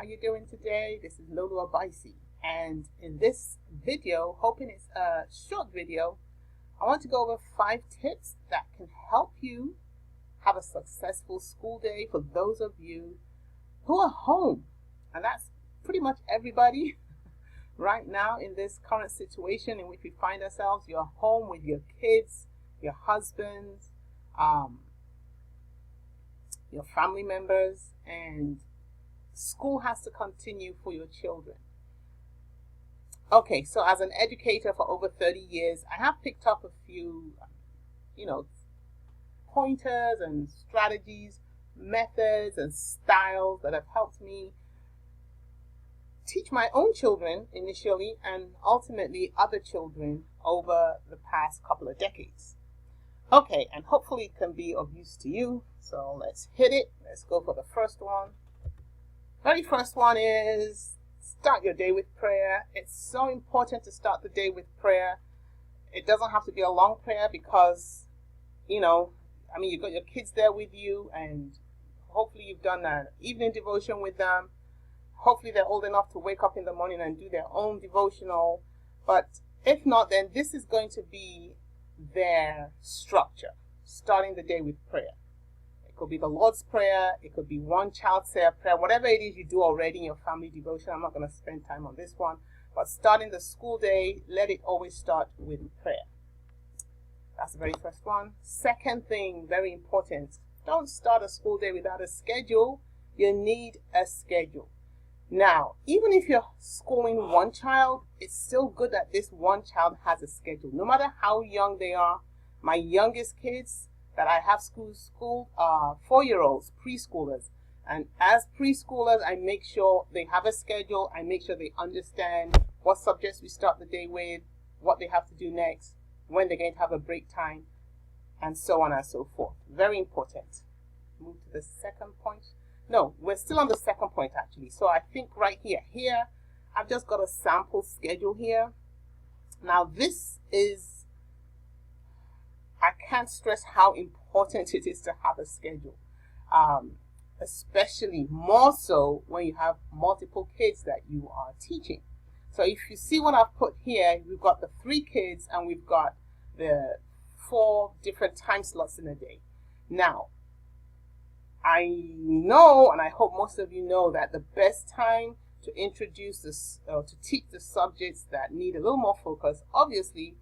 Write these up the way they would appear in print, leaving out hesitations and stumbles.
How you doing today? This is Lolo Abaisi, and in this video, hoping it's a short video, I want to go over 5 tips that can help you have a successful school day for those of you who are home. And that's pretty much everybody right now in this current situation in which we find ourselves. You're home with your kids, your husbands, your family members, and school has to continue for your children. Okay, so as an educator for over 30 years, I have picked up a few, pointers and strategies, methods and styles that have helped me teach my own children initially and ultimately other children over the past couple of decades. Okay, and hopefully it can be of use to you. So let's hit it. Let's go for the first one. Very first one is start your day with prayer. It's so important to start the day with prayer. It doesn't have to be a long prayer because, you've got your kids there with you, and hopefully you've done an evening devotion with them. Hopefully they're old enough to wake up in the morning and do their own devotional. But if not, then this is going to be their structure, starting the day with prayer. It could be the Lord's Prayer, it could be one child say a prayer, whatever it is you do already in your family devotion. I'm not going to spend time on this one, but starting the school day, let it always start with prayer. That's the very first one. Second thing, very important, don't start a school day without a schedule. You need a schedule. Now, even if you're schooling one child, it's still good that this one child has a schedule, no matter how young they are. My youngest kids that I have schooled are 4-year-olds, preschoolers. And as preschoolers, I make sure they have a schedule. I make sure they understand what subjects we start the day with, what they have to do next, when they're going to have a break time, and so on and so forth. Very important. Move to the second point. No, we're still on the second point actually. So I think right here, I've just got a sample schedule here. Now this is, I can't stress how important it is to have a schedule, especially more so when you have multiple kids that you are teaching. So if you see what I've put here, we've got the 3 kids and we've got the 4 different time slots in a day. Now, I know, and I hope most of you know, that the best time to introduce this, to teach the subjects that need a little more focus, obviously,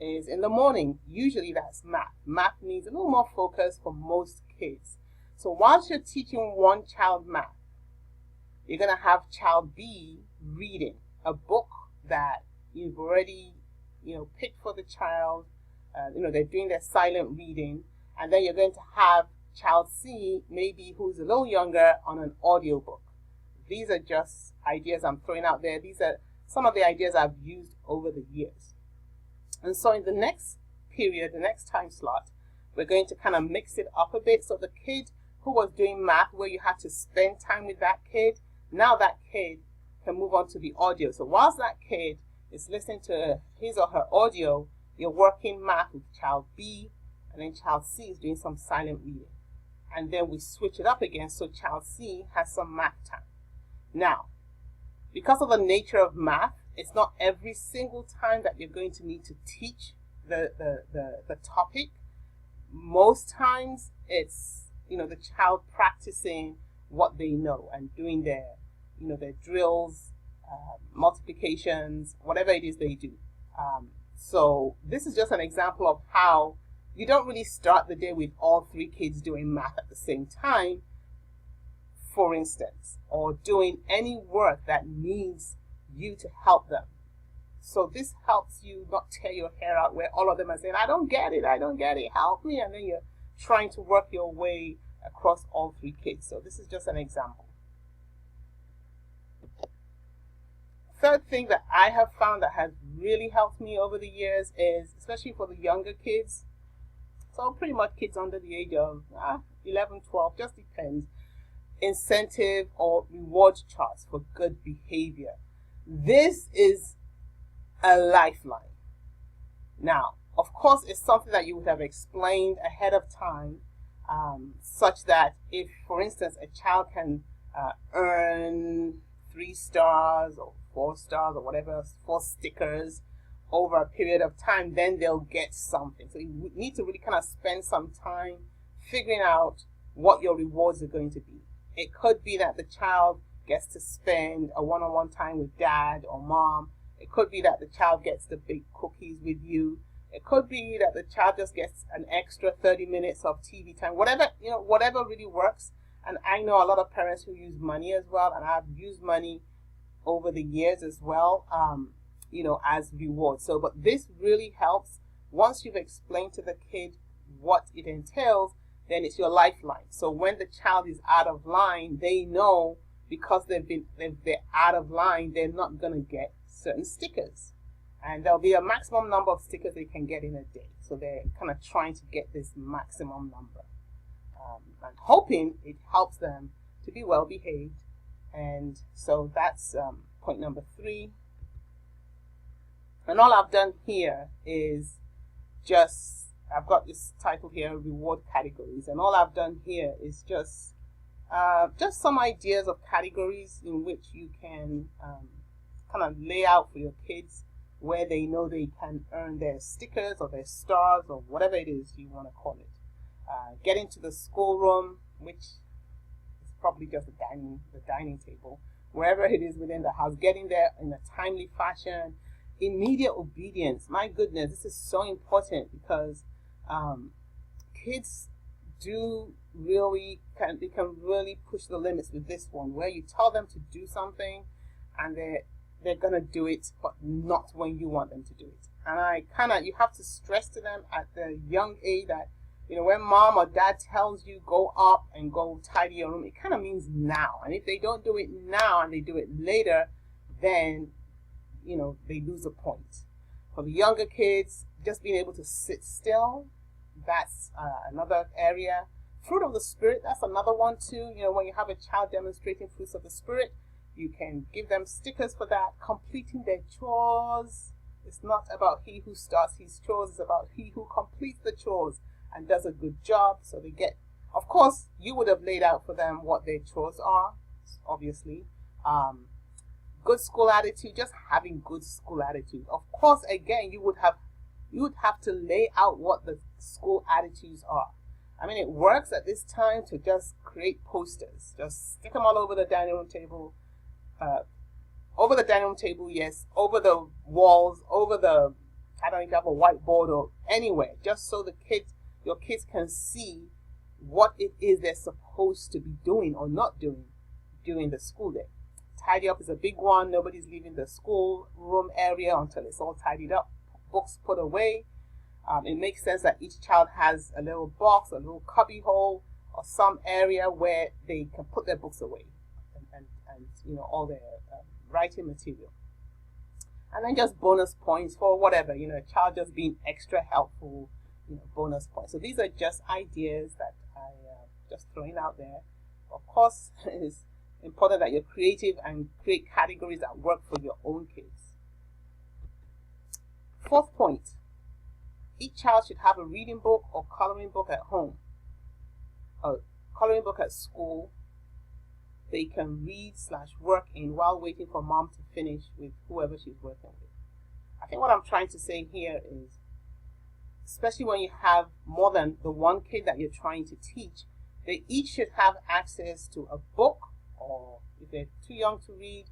is in the morning. Usually that's math. Math needs a little more focus for most kids. So whilst you're teaching one child math, you're going to have child B reading a book that you've already, picked for the child. They're doing their silent reading, and then you're going to have child C, maybe who's a little younger, on an audiobook. These are just ideas I'm throwing out there. These are some of the ideas I've used over the years. And so in the next period, the next time slot, we're going to kind of mix it up a bit. So the kid who was doing math, where you had to spend time with that kid, now that kid can move on to the audio. So whilst that kid is listening to his or her audio, you're working math with child B, and then child C is doing some silent reading. And then we switch it up again, so child C has some math time. Now, because of the nature of math, it's not every single time that you're going to need to teach the topic. Most times it's, the child practicing what they know and doing their drills, multiplications, whatever it is they do. So this is just an example of how you don't really start the day with all 3 kids doing math at the same time, for instance, or doing any work that needs you to help them. So this helps you not tear your hair out where all of them are saying, I don't get it, help me. And then you're trying to work your way across all 3 kids. So this is just an example. Third thing that I have found that has really helped me over the years is, especially for the younger kids, so pretty much kids under the age of 11, 12, just depends, incentive or reward charts for good behavior. This is a lifeline. Now, of course, it's something that you would have explained ahead of time, such that if, for instance, a child can earn 3 stars or 4 stars or whatever, 4 stickers over a period of time, then they'll get something. So you need to really kind of spend some time figuring out what your rewards are going to be. It could be that the child gets to spend a one-on-one time with dad or mom. It could be that the child gets to bake cookies with you. It could be that the child just gets an extra 30 minutes of TV time. Whatever, whatever really works. And I know a lot of parents who use money as well, and I've used money over the years as well, as reward. So, but this really helps. Once you've explained to the kid what it entails, then it's your lifeline. So when the child is out of line, they know because they're out of line, they're not going to get certain stickers. And there'll be a maximum number of stickers they can get in a day. So they're kind of trying to get this maximum number. And hoping it helps them to be well behaved. And so that's point number 3. And all I've done here is I've got this title here, reward categories. And all I've done here is just some ideas of categories in which you can kind of lay out for your kids where they know they can earn their stickers or their stars or whatever it is you want to call it. Getting to the schoolroom, which is probably just the dining table, wherever it is within the house, getting there in a timely fashion. Immediate obedience. My goodness, this is so important because kids do really can really push the limits with this one, where you tell them to do something and they're gonna do it, but not when you want them to do it. And you have to stress to them at the young age that when mom or dad tells you go up and go tidy your room, it kind of means now. And if they don't do it now and they do it later, then they lose a point. For the younger kids, just being able to sit still, that's another area. Fruit of the Spirit, that's another one too. When you have a child demonstrating fruits of the Spirit, you can give them stickers for that. Completing their chores. It's not about he who starts his chores, it's about he who completes the chores and does a good job. So they get, of course, you would have laid out for them what their chores are, obviously. Good school attitude, just having good school attitude. Of course, again, you would have to lay out what the school attitudes are. I mean, it works at this time to just create posters. Just stick them all over the dining room table. Yes, over the walls, I don't even have a whiteboard or anywhere, just so your kids can see what it is they're supposed to be doing or not doing during the school day. Tidy up is a big one. Nobody's leaving the school room area until it's all tidied up, books put away. It makes sense that each child has a little box, a little cubby hole, or some area where they can put their books away and all their writing material. And then just bonus points for whatever, a child just being extra helpful, bonus points. So these are just ideas that I just throwing out there. Of course, it's important that you're creative and create categories that work for your own kids. 4th point, each child should have a reading book or coloring book at home, a coloring book at school they can read/work in while waiting for mom to finish with whoever she's working with. I think what I'm trying to say here is, especially when you have more than the one kid that you're trying to teach, they each should have access to a book, or if they're too young to read,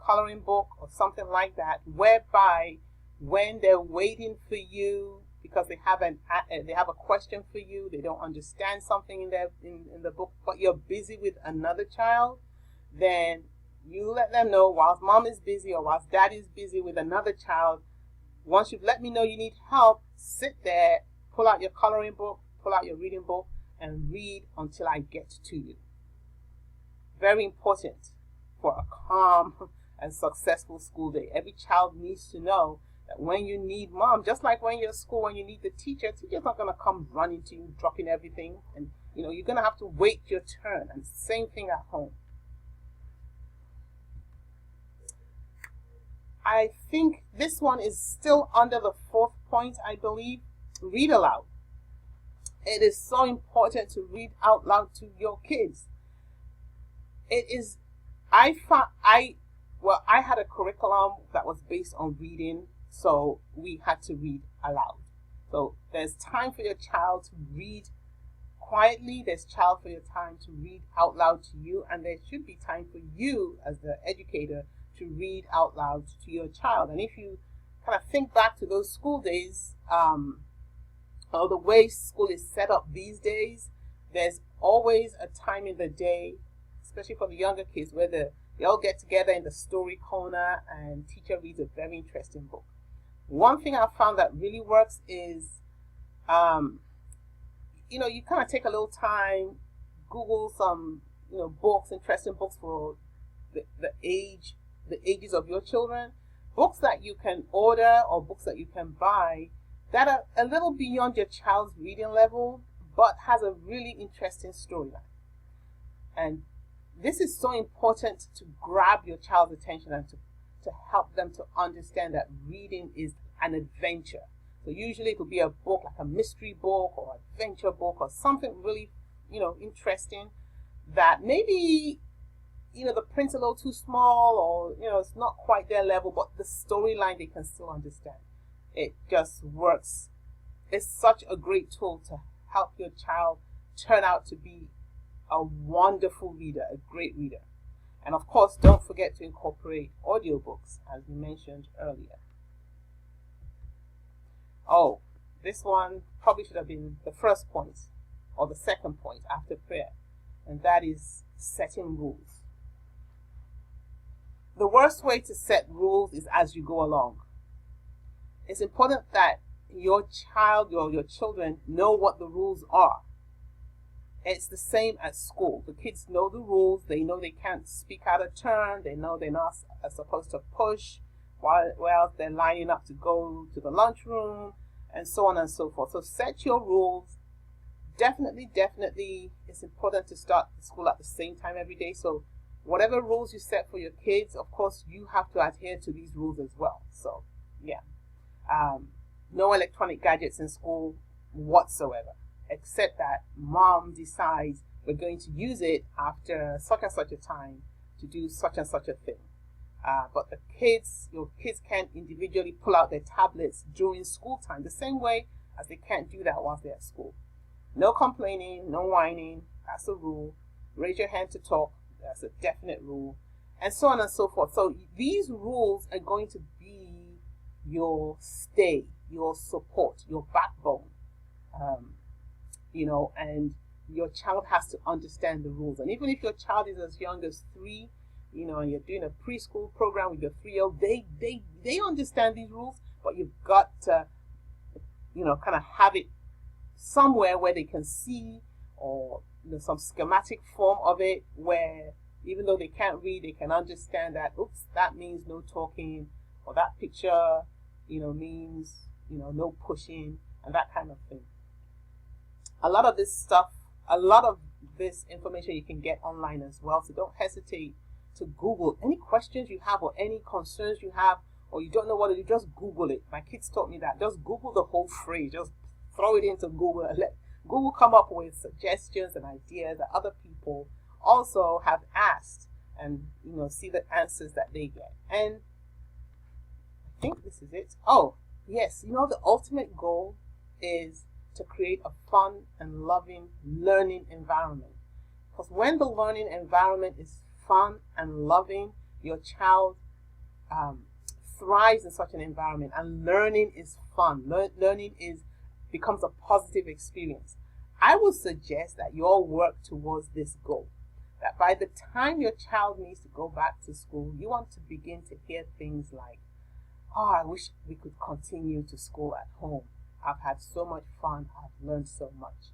coloring book or something like that, whereby when they're waiting for you because they have a question for you, they don't understand something in the book, but you're busy with another child, then you let them know whilst mom is busy or whilst dad is busy with another child. Once you've let me know you need help, sit there, pull out your coloring book, pull out your reading book, and read until I get to you. Very important for a calm and successful school day. Every child needs to know that when you need mom, just like when you're at school, when you need the teacher's not going to come running to you, dropping everything. And, you're going to have to wait your turn. And same thing at home. I think this one is still under the 4th point, I believe. Read aloud. It is so important to read out loud to your kids. It is I had a curriculum that was based on reading, so we had to read aloud. So there's time for your child to read quietly, there's time for your time to read out loud to you, and there should be time for you as the educator to read out loud to your child. And if you kind of think back to those school days, or the way school is set up these days, there's always a time in the day, especially for the younger kids, where they all get together in the story corner and teacher reads a very interesting book. One thing I've found that really works is, you kind of take a little time, Google some, books, interesting books for the ages of your children, books that you can order or books that you can buy that are a little beyond your child's reading level, but has a really interesting storyline. And this is so important to grab your child's attention and to help them to understand that reading is an adventure. So usually it will be a book like a mystery book or adventure book or something really, interesting that maybe, the print's a little too small or, it's not quite their level, but the storyline they can still understand. It just works. It's such a great tool to help your child turn out to be a wonderful reader, a great reader. And of course, don't forget to incorporate audiobooks, as we mentioned earlier. Oh, this one probably should have been the first point or the second point after prayer, and that is setting rules. The worst way to set rules is as you go along. It's important that your child or your children know what the rules are. It's the same at school. The kids know the rules. They know they can't speak out of turn. They know they're not supposed to push while they're lining up to go to the lunchroom, and so on and so forth. So set your rules. Definitely, it's important to start the school at the same time every day. So whatever rules you set for your kids, of course, you have to adhere to these rules as well. So, yeah. No electronic gadgets in school whatsoever, except that mom decides we're going to use it after such and such a time to do such and such a thing. But your kids can't individually pull out their tablets during school time, the same way as they can't do that whilst they're at school. No complaining, no whining, that's a rule. Raise your hand to talk, that's a definite rule, and so on and so forth. So these rules are going to be your stay, your support, your backbone, and your child has to understand the rules. And even if your child is as young as 3, and you're doing a preschool program with your 3-year-old, they understand these rules, but you've got to, kind of have it somewhere where they can see, or some schematic form of it where even though they can't read, they can understand that, oops, that means no talking, or that picture, means, no pushing, and that kind of thing. A lot of this information you can get online as well, so don't hesitate to Google any questions you have or any concerns you have, or you don't know what to do, just Google it. My kids taught me that. Just Google the whole phrase. Just throw it into Google and let Google come up with suggestions and ideas that other people also have asked, and see the answers that they get. And I think this is it. Oh, yes, the ultimate goal is to create a fun and loving learning environment. Because when the learning environment is fun and loving, your child thrives in such an environment, and learning is fun. Learning becomes a positive experience. I would suggest that you all work towards this goal. That by the time your child needs to go back to school, you want to begin to hear things like, oh, I wish we could continue to school at home. I've had so much fun. I've learned so much.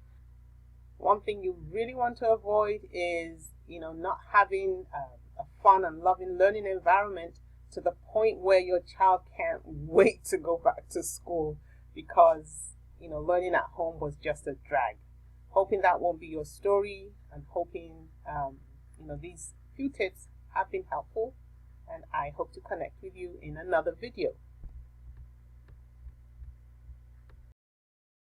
One thing you really want to avoid is, not having a fun and loving learning environment to the point where your child can't wait to go back to school because, learning at home was just a drag. Hoping that won't be your story, and hoping, these few tips have been helpful, and I hope to connect with you in another video.